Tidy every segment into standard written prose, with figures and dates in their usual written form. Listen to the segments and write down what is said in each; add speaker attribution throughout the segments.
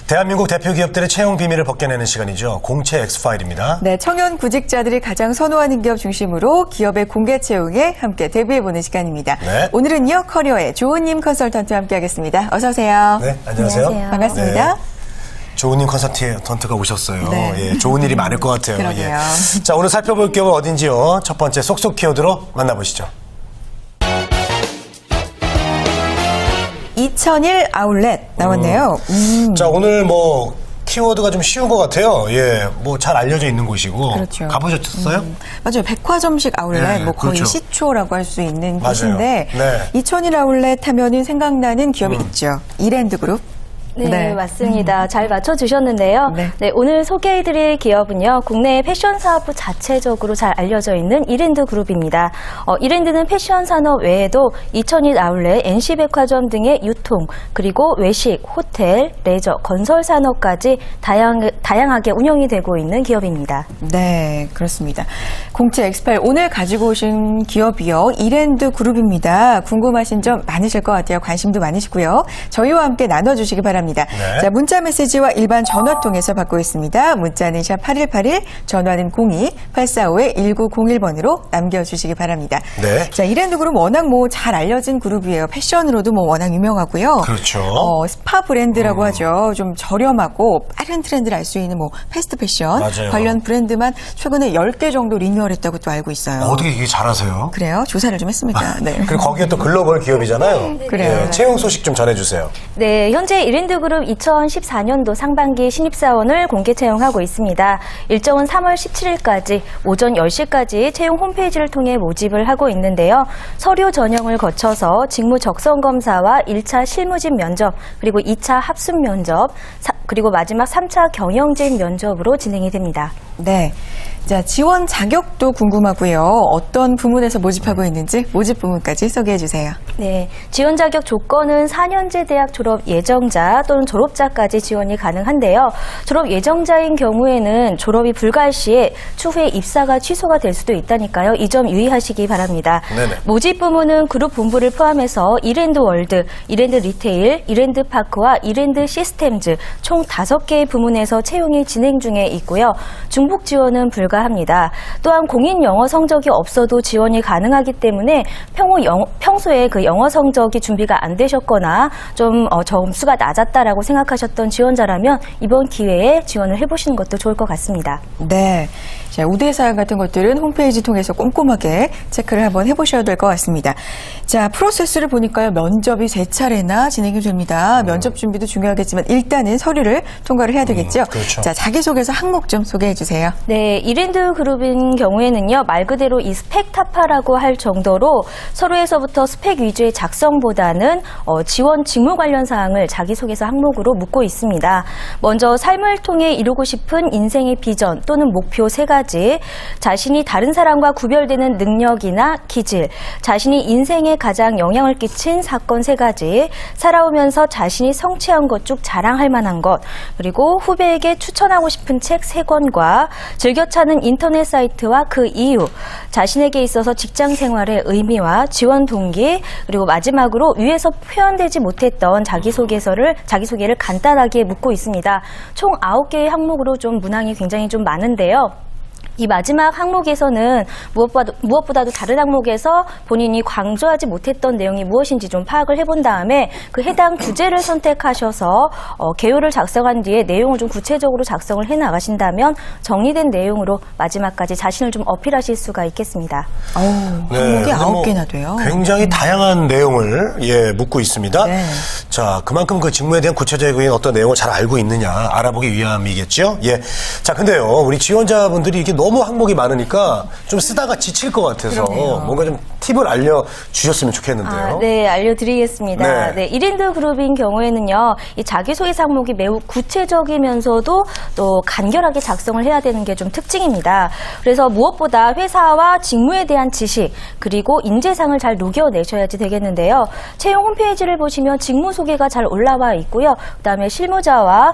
Speaker 1: 대한민국 대표 기업들의 채용 비밀을 벗겨내는 시간이죠. 공채 X파일입니다.
Speaker 2: 네, 청년 구직자들이 가장 선호하는 기업 중심으로 기업의 공개 채용에 함께 대비해보는 시간입니다.
Speaker 1: 네.
Speaker 2: 오늘은요, 커리어의 조은님 컨설턴트와 함께하겠습니다. 어서 오세요.
Speaker 1: 네, 안녕하세요.
Speaker 2: 반갑습니다.
Speaker 1: 네. 조은님 컨설턴트가 오셨어요.
Speaker 2: 네.
Speaker 1: 예, 좋은 일이 많을 것 같아요.
Speaker 2: 그러게요.
Speaker 1: 예. 자, 오늘 살펴볼 기업은 어딘지요. 첫 번째 속속 키워드로 만나보시죠.
Speaker 2: 2001 아울렛 나왔네요.
Speaker 1: 자, 오늘 뭐 키워드가 좀 쉬운 것 같아요. 예, 뭐 잘 알려져 있는 곳이고.
Speaker 2: 그렇죠.
Speaker 1: 가보셨어요?
Speaker 2: 맞아요. 백화점식 아울렛,
Speaker 1: 네,
Speaker 2: 뭐 거의
Speaker 1: 그렇죠.
Speaker 2: 시초라고 할 수 있는
Speaker 1: 맞아요.
Speaker 2: 곳인데,
Speaker 1: 네.
Speaker 2: 2001 아울렛 하면은 생각나는 기업이 있죠. 이랜드 그룹.
Speaker 3: 네, 맞습니다. 잘 맞춰주셨는데요.
Speaker 2: 네.
Speaker 3: 네, 오늘 소개해드릴 기업은요, 국내 패션 사업부 자체적으로 잘 알려져 있는 이랜드 그룹입니다. 이랜드는 패션 산업 외에도 2001 아울렛, NC백화점 등의 유통, 그리고 외식, 호텔, 레저, 건설 산업까지 다양하게 운영이 되고 있는 기업입니다.
Speaker 2: 네, 그렇습니다. 공채 X8 오늘 가지고 오신 기업이요. 이랜드 그룹입니다. 궁금하신 점 많으실 것 같아요. 관심도 많으시고요. 저희와 함께 나눠주시기 바랍니다.
Speaker 1: 네.
Speaker 2: 자, 문자 메시지와 일반 전화 통해서 받고 있습니다. 문자는 샵 8181, 전화는 02-845-1901번으로 남겨주시기 바랍니다.
Speaker 1: 네.
Speaker 2: 자, 이랜드 그룹 워낙 뭐 잘 알려진 그룹이에요. 패션으로도 뭐 워낙 유명하고요.
Speaker 1: 그렇죠.
Speaker 2: 스파 브랜드라고 하죠. 좀 저렴하고 빠른 트렌드를 알 수 있는 뭐 패스트 패션
Speaker 1: 맞아요.
Speaker 2: 관련 브랜드만 최근에 10개 정도 리뉴얼했다고 또 알고 있어요.
Speaker 1: 어떻게 이게 잘하세요?
Speaker 2: 그래요? 조사를 좀 했습니다. 네.
Speaker 1: 그리고 거기에 또 글로벌 기업이잖아요.
Speaker 2: 그래요.
Speaker 1: 예, 채용 소식 좀 전해주세요.
Speaker 3: 네, 현재 이랜드 그룹 2014년도 상반기 신입사원을 공개 채용하고 있습니다. 일정은 3월 17일까지 오전 10시까지 채용 홈페이지를 통해 모집을 하고 있는데요. 서류 전형을 거쳐서 직무 적성 검사와 1차 실무진 면접, 그리고 2차 합숙 면접, 그리고 마지막 3차 경영진 면접으로 진행이 됩니다.
Speaker 2: 네. 자, 지원 자격도 궁금하고요. 어떤 부문에서 모집하고 있는지 모집 부문까지 소개해 주세요.
Speaker 3: 네, 지원 자격 조건은 4년제 대학 졸업 예정자 또는 졸업자까지 지원이 가능한데요. 졸업 예정자인 경우에는 졸업이 불가할 시에 추후에 입사가 취소가 될 수도 있다니까요. 이 점 유의하시기 바랍니다.
Speaker 1: 네네.
Speaker 3: 모집 부문은 그룹 본부를 포함해서 이랜드 월드, 이랜드 리테일, 이랜드 파크와 이랜드 시스템즈 총 5개의 부문에서 채용이 진행 중에 있고요. 중복 지원은 불가합니다. 또한 공인 영어 성적이 없어도 지원이 가능하기 때문에 평소에 그 영어 성적이 준비가 안 되셨거나 좀 점수가 낮았다라고 생각하셨던 지원자라면 이번 기회에 지원을 해보시는 것도 좋을 것 같습니다.
Speaker 2: 네. 자, 우대사항 같은 것들은 홈페이지 통해서 꼼꼼하게 체크를 한번 해보셔야 될 것 같습니다. 자, 프로세스를 보니까요. 면접이 3차례나 진행이 됩니다. 면접 준비도 중요하겠지만 일단은 서류를 통과를 해야 되겠죠.
Speaker 1: 그렇죠.
Speaker 2: 자, 자기소개서 항목 좀 소개해 주세요.
Speaker 3: 네, 이랜드 그룹인 경우에는요, 말 그대로 이 스펙 타파라고 할 정도로 서류에서부터 스펙 위주의 작성보다는 지원 직무 관련 사항을 자기소개서 항목으로 묻고 있습니다. 먼저 삶을 통해 이루고 싶은 인생의 비전 또는 목표 3가지, 자신이 다른 사람과 구별되는 능력이나 기질, 자신이 인생에 가장 영향을 끼친 사건 3가지, 살아오면서 자신이 성취한 것 중 자랑할 만한 것, 그리고 후배에게 추천하고 싶은 책 3권과 즐겨 찾는 인터넷 사이트와 그 이유, 자신에게 있어서 직장 생활의 의미와 지원 동기, 그리고 마지막으로 위에서 표현되지 못했던 자기소개를 간단하게 묻고 있습니다. 총 9개의 항목으로 좀 문항이 굉장히 좀 많은데요. 이 마지막 항목에서는 무엇보다도 다른 항목에서 본인이 강조하지 못했던 내용이 무엇인지 좀 파악을 해본 다음에 그 해당 주제를 선택하셔서 개요를 작성한 뒤에 내용을 좀 구체적으로 작성을 해나가신다면 정리된 내용으로 마지막까지 자신을 좀 어필하실 수가 있겠습니다.
Speaker 2: 항목이 9개나 돼요.
Speaker 1: 굉장히 다양한 내용을 묻고 있습니다.
Speaker 2: 네.
Speaker 1: 자, 그만큼 그 직무에 대한 구체적인 어떤 내용을 잘 알고 있느냐 알아보기 위함이겠죠. 예. 자, 근데요, 우리 지원자분들이 이게 너무 항목이 많으니까 좀 쓰다가 지칠 것 같아서
Speaker 2: 그러네요.
Speaker 1: 뭔가 좀 팁을 알려주셨으면 좋겠는데요.
Speaker 3: 네, 알려드리겠습니다. 네, 이랜드 그룹인 경우에는요, 이 자기소개서 항목이 매우 구체적이면서도 또 간결하게 작성을 해야 되는 게 좀 특징입니다. 그래서 무엇보다 회사와 직무에 대한 지식, 그리고 인재상을 잘 녹여내셔야지 되겠는데요. 채용 홈페이지를 보시면 직무 소개가 잘 올라와 있고요. 그다음에 실무자와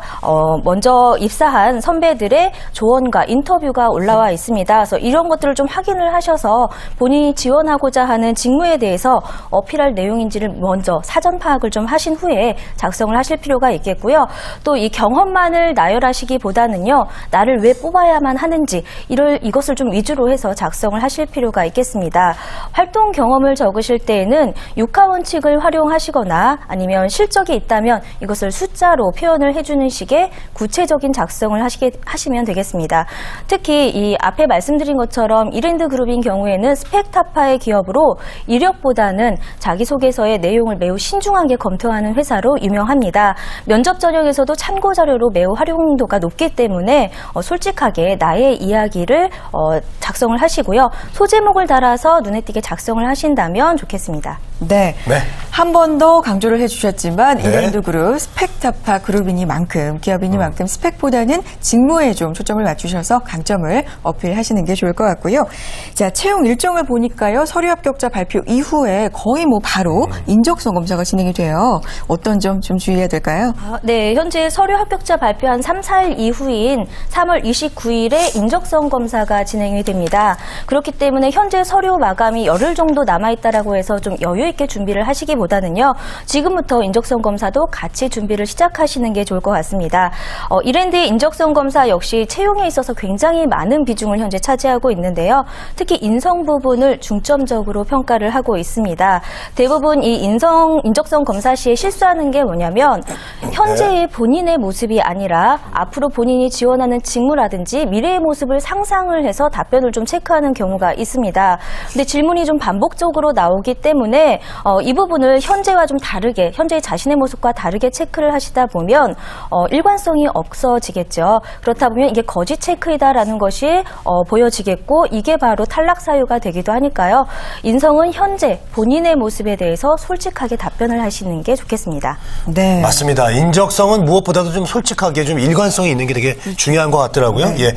Speaker 3: 먼저 입사한 선배들의 조언과 인터뷰가 올라와 있습니다. 그래서 이런 것들을 좀 확인을 하셔서 본인이 지원하고자 맡고자 하는 직무에 대해서 어필할 내용인지를 먼저 사전 파악을 좀 하신 후에 작성을 하실 필요가 있겠고요. 또 이 경험만을 나열하시기보다는요, 나를 왜 뽑아야만 하는지 이것을 좀 위주로 해서 작성을 하실 필요가 있겠습니다. 활동 경험을 적으실 때에는 육하 원칙을 활용하시거나 아니면 실적이 있다면 이것을 숫자로 표현을 해주는 식의 구체적인 작성을 하시면 되겠습니다. 특히 이 앞에 말씀드린 것처럼 이랜드 그룹인 경우에는 스펙 타파의 기업으로 이력보다는 자기소개서의 내용을 매우 신중하게 검토하는 회사로 유명합니다. 면접 전형에서도 참고 자료로 매우 활용도가 높기 때문에 솔직하게 나의 이야기를 작성을 하시고요. 소제목을 달아서 눈에 띄게 작성을 하신다면 좋겠습니다.
Speaker 2: 네.
Speaker 1: 네.
Speaker 2: 한 번 더 강조를 해주셨지만
Speaker 1: 네.
Speaker 2: 이랜드 그룹 스펙타파 그룹이니만큼 기업이니만큼 스펙보다는 직무에 좀 초점을 맞추셔서 강점을 어필하시는 게 좋을 것 같고요. 자, 채용 일정을 보니까요. 서류 합격자 발표 이후에 거의 뭐 바로 인적성 검사가 진행이 돼요. 어떤 점 좀 주의해야 될까요?
Speaker 3: 네, 현재 서류 합격자 발표한 3, 4일 이후인 3월 29일에 인적성 검사가 진행이 됩니다. 그렇기 때문에 현재 서류 마감이 열흘 정도 남아있다라고 해서 좀 여유 있게 준비를 하시기보다는요, 지금부터 인적성 검사도 같이 준비를 시작하시는 게 좋을 것 같습니다. 이랜드의 인적성 검사 역시 채용에 있어서 굉장히 많은 비중을 현재 차지하고 있는데요. 특히 인성 부분을 중점적으로 평가를 하고 있습니다. 대부분 이 인적성 검사 시에 실수하는 게 뭐냐면 현재의 본인의 모습이 아니라 앞으로 본인이 지원하는 직무라든지 미래의 모습을 상상을 해서 답변을 좀 체크하는 경우가 있습니다. 근데 질문이 좀 반복적으로 나오기 때문에 이 부분을 현재와 좀 다르게, 현재의 자신의 모습과 다르게 체크를 하시다 보면 일관성이 없어지겠죠. 그렇다 보면 이게 거짓 체크이다라는 것이 보여지겠고, 이게 바로 탈락 사유가 되기도 하니까요. 인성은 현재 본인의 모습에 대해서 솔직하게 답변을 하시는 게 좋겠습니다.
Speaker 2: 네.
Speaker 1: 맞습니다. 인적성은 무엇보다도 좀 솔직하게 좀 일관성이 있는 게 되게 중요한 것 같더라고요.
Speaker 2: 네.
Speaker 1: 예.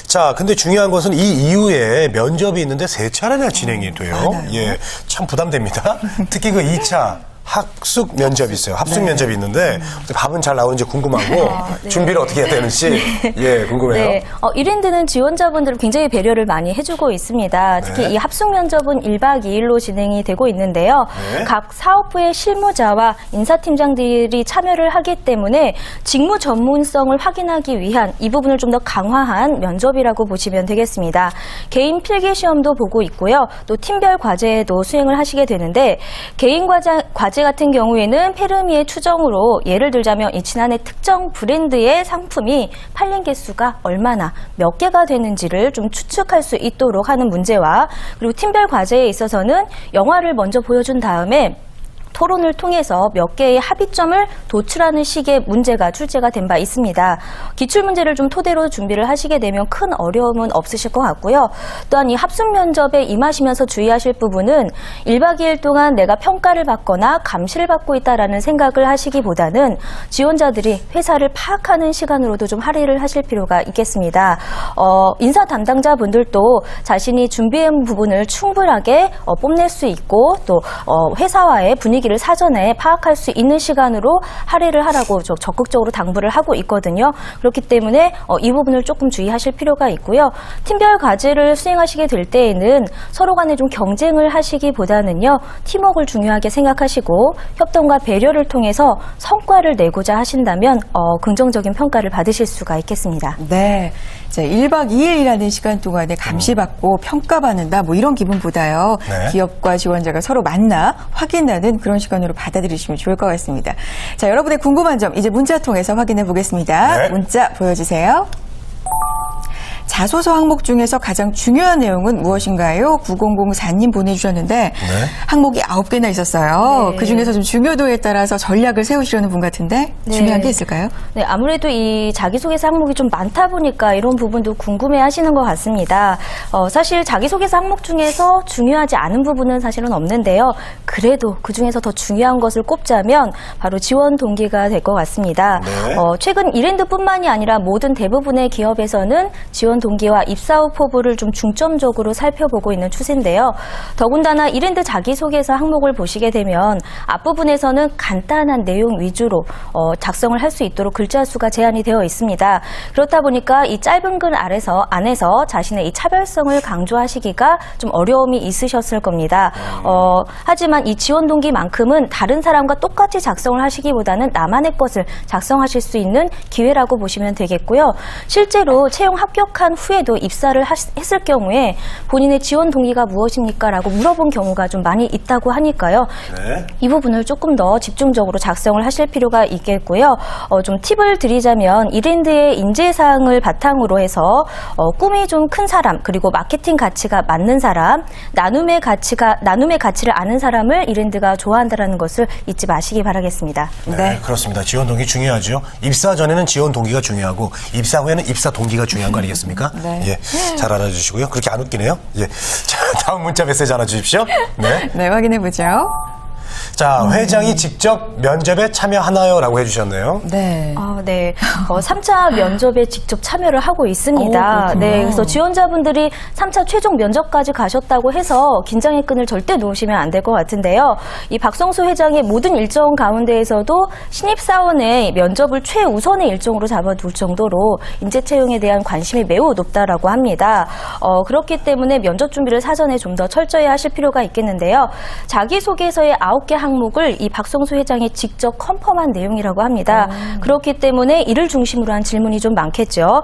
Speaker 1: 자, 근데 중요한 것은 이 이후에 면접이 있는데 3차례나 진행이 돼요. 예. 참 부담됩니다. 특히 그 2차. 학숙 면접이 있어요. 합숙 면접이 있는데 답은 잘 나오는지 궁금하고 준비를 어떻게 해야 되는지 예, 궁금해요.
Speaker 3: 네, 이랜드는 지원자분들을 굉장히 배려를 많이 해주고 있습니다. 특히
Speaker 1: 네.
Speaker 3: 이 합숙 면접은 1박 2일로 진행이 되고 있는데요.
Speaker 1: 네.
Speaker 3: 각 사업부의 실무자와 인사팀장들이 참여를 하기 때문에 직무 전문성을 확인하기 위한 이 부분을 좀 더 강화한 면접이라고 보시면 되겠습니다. 개인 필기 시험도 보고 있고요. 또 팀별 과제도 수행을 하시게 되는데, 개인 과제 같은 경우에는 페르미의 추정으로 예를 들자면 이 지난해 특정 브랜드의 상품이 팔린 개수가 얼마나 몇 개가 되는지를 좀 추측할 수 있도록 하는 문제와, 그리고 팀별 과제에 있어서는 영화를 먼저 보여준 다음에 토론을 통해서 몇 개의 합의점을 도출하는 식의 문제가 출제가 된 바 있습니다. 기출문제를 좀 토대로 준비를 하시게 되면 큰 어려움은 없으실 것 같고요. 또한 이 합숙 면접에 임하시면서 주의하실 부분은 1박 2일 동안 내가 평가를 받거나 감시를 받고 있다라는 생각을 하시기보다는 지원자들이 회사를 파악하는 시간으로도 좀 할애를 하실 필요가 있겠습니다. 인사 담당자분들도 자신이 준비한 부분을 충분하게 뽐낼 수 있고, 또 회사와의 분위기를 사전에 파악할 수 있는 시간으로 할애를 하라고 적극적으로 당부를 하고 있거든요. 그렇기 때문에 이 부분을 조금 주의하실 필요가 있고요. 팀별 과제를 수행하시게 될 때에는 서로 간에 좀 경쟁을 하시기보다는요, 팀워크를 중요하게 생각하시고 협동과 배려를 통해서 성과를 내고자 하신다면 긍정적인 평가를 받으실 수가 있겠습니다.
Speaker 2: 네. 자, 1박 2일이라는 시간 동안에 감시받고 평가받는다, 뭐 이런 기분보다요.
Speaker 1: 네.
Speaker 2: 기업과 지원자가 서로 만나 확인하는 그런 시간으로 받아들이시면 좋을 것 같습니다. 자, 여러분의 궁금한 점 이제 문자 통해서 확인해 보겠습니다.
Speaker 1: 네.
Speaker 2: 문자 보여주세요. 자소서 항목 중에서 가장 중요한 내용은 무엇인가요? 9004님 보내주셨는데 항목이 9개나 있었어요.
Speaker 3: 네.
Speaker 2: 그중에서 좀 중요도에 따라서 전략을 세우시려는 분 같은데 중요한 게 있을까요?
Speaker 3: 네, 아무래도 이 자기소개서 항목이 좀 많다 보니까 이런 부분도 궁금해하시는 것 같습니다. 사실 자기소개서 항목 중에서 중요하지 않은 부분은 사실은 없는데요. 그래도 그중에서 더 중요한 것을 꼽자면 바로 지원 동기가 될 것 같습니다.
Speaker 1: 네.
Speaker 3: 최근 이랜드뿐만이 아니라 모든 대부분의 기업에서는 지원 동기와 입사 후 포부를 좀 중점적으로 살펴보고 있는 추세인데요. 더군다나 이랜드 자기소개서 항목을 보시게 되면 앞부분에서는 간단한 내용 위주로 작성을 할 수 있도록 글자 수가 제한이 되어 있습니다. 그렇다 보니까 이 짧은 글 안에서 자신의 이 차별성을 강조하시기가 좀 어려움이 있으셨을 겁니다. 하지만 이 지원 동기만큼은 다른 사람과 똑같이 작성을 하시기보다는 나만의 것을 작성하실 수 있는 기회라고 보시면 되겠고요. 실제로 채용 합격한 후에도 입사를 했을 경우에 본인의 지원 동기가 무엇입니까? 라고 물어본 경우가 좀 많이 있다고 하니까요.
Speaker 1: 네.
Speaker 3: 이 부분을 조금 더 집중적으로 작성을 하실 필요가 있겠고요. 좀 팁을 드리자면 이랜드의 인재사항을 바탕으로 해서 꿈이 좀 큰 사람, 그리고 마케팅 가치가 맞는 사람, 나눔의 가치를 아는 사람을 이랜드가 좋아한다는 것을 잊지 마시기 바라겠습니다.
Speaker 1: 네, 그렇습니다. 지원 동기 중요하죠. 입사 전에는 지원 동기가 중요하고 입사 후에는 입사 동기가 중요한 거 아니겠습니까?
Speaker 2: 네.
Speaker 1: 예, 잘 알아주시고요. 그렇게 안 웃기네요. 예, 자, 다음 문자 메시지 하나 주십시오. 네.
Speaker 2: 네, 확인해보죠.
Speaker 1: 자, 회장이 직접 면접에 참여하나요?라고 해주셨네요.
Speaker 2: 네.
Speaker 3: 네. 3차 면접에 직접 참여를 하고 있습니다.
Speaker 2: 그렇군요.
Speaker 3: 네. 그래서 지원자분들이 3차 최종 면접까지 가셨다고 해서 긴장의 끈을 절대 놓으시면 안 될 것 같은데요. 이 박성수 회장의 모든 일정 가운데에서도 신입사원의 면접을 최우선의 일정으로 잡아둘 정도로 인재 채용에 대한 관심이 매우 높다라고 합니다. 그렇기 때문에 면접 준비를 사전에 좀 더 철저히 하실 필요가 있겠는데요. 자기소개서의 9개 항목을 이 박성수 회장이 직접 컨펌한 내용이라고 합니다. 그렇기 때문에 이를 중심으로 한 질문이 좀 많겠죠.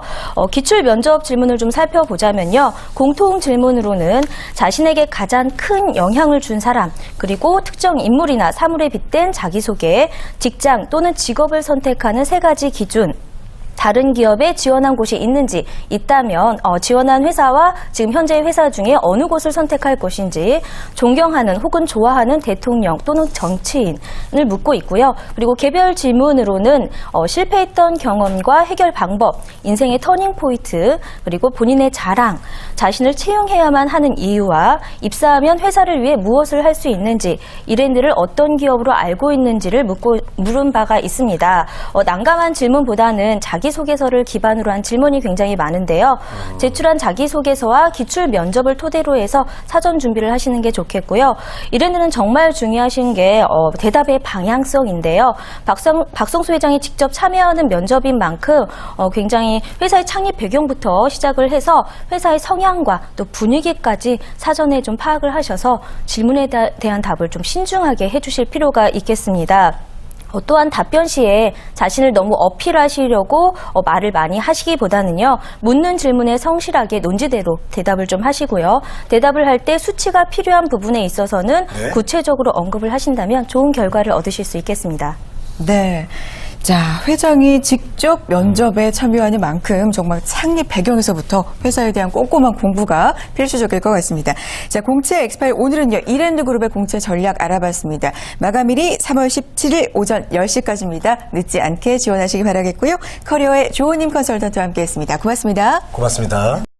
Speaker 3: 기출 면접 질문을 좀 살펴보자면요. 공통 질문으로는 자신에게 가장 큰 영향을 준 사람, 그리고 특정 인물이나 사물에 빗댄 자기소개, 직장 또는 직업을 선택하는 3가지 기준, 다른 기업에 지원한 곳이 있는지, 있다면 지원한 회사와 지금 현재 회사 중에 어느 곳을 선택할 것인지, 존경하는 혹은 좋아하는 대통령 또는 정치인을 묻고 있고요. 그리고 개별 질문으로는 실패했던 경험과 해결 방법, 인생의 터닝 포인트, 그리고 본인의 자랑, 자신을 채용해야만 하는 이유와 입사하면 회사를 위해 무엇을 할 수 있는지, 이랜드를 어떤 기업으로 알고 있는지를 물은 바가 있습니다. 난감한 질문보다는 자기소개서를 기반으로 한 질문이 굉장히 많은데요. 제출한 자기소개서와 기출 면접을 토대로 해서 사전 준비를 하시는 게 좋겠고요. 이랜드는 정말 중요하신 게 대답의 방향성인데요. 박성수 회장이 직접 참여하는 면접인 만큼 굉장히 회사의 창립 배경부터 시작을 해서 회사의 성향과 또 분위기까지 사전에 좀 파악을 하셔서 질문에 대한 답을 좀 신중하게 해주실 필요가 있겠습니다. 또한 답변 시에 자신을 너무 어필하시려고 말을 많이 하시기보다는요, 묻는 질문에 성실하게 논지대로 대답을 좀 하시고요. 대답을 할 때 수치가 필요한 부분에 있어서는
Speaker 1: 네.
Speaker 3: 구체적으로 언급을 하신다면 좋은 결과를 얻으실 수 있겠습니다.
Speaker 2: 네. 자, 회장이 직접 면접에 참여하는 만큼 정말 창립 배경에서부터 회사에 대한 꼼꼼한 공부가 필수적일 것 같습니다. 자, 공채 엑스파일 오늘은요, 이랜드 그룹의 공채 전략 알아봤습니다. 마감일이 3월 17일 오전 10시까지입니다. 늦지 않게 지원하시기 바라겠고요. 커리어의 조은임 컨설턴트와 함께했습니다. 고맙습니다.
Speaker 1: 고맙습니다.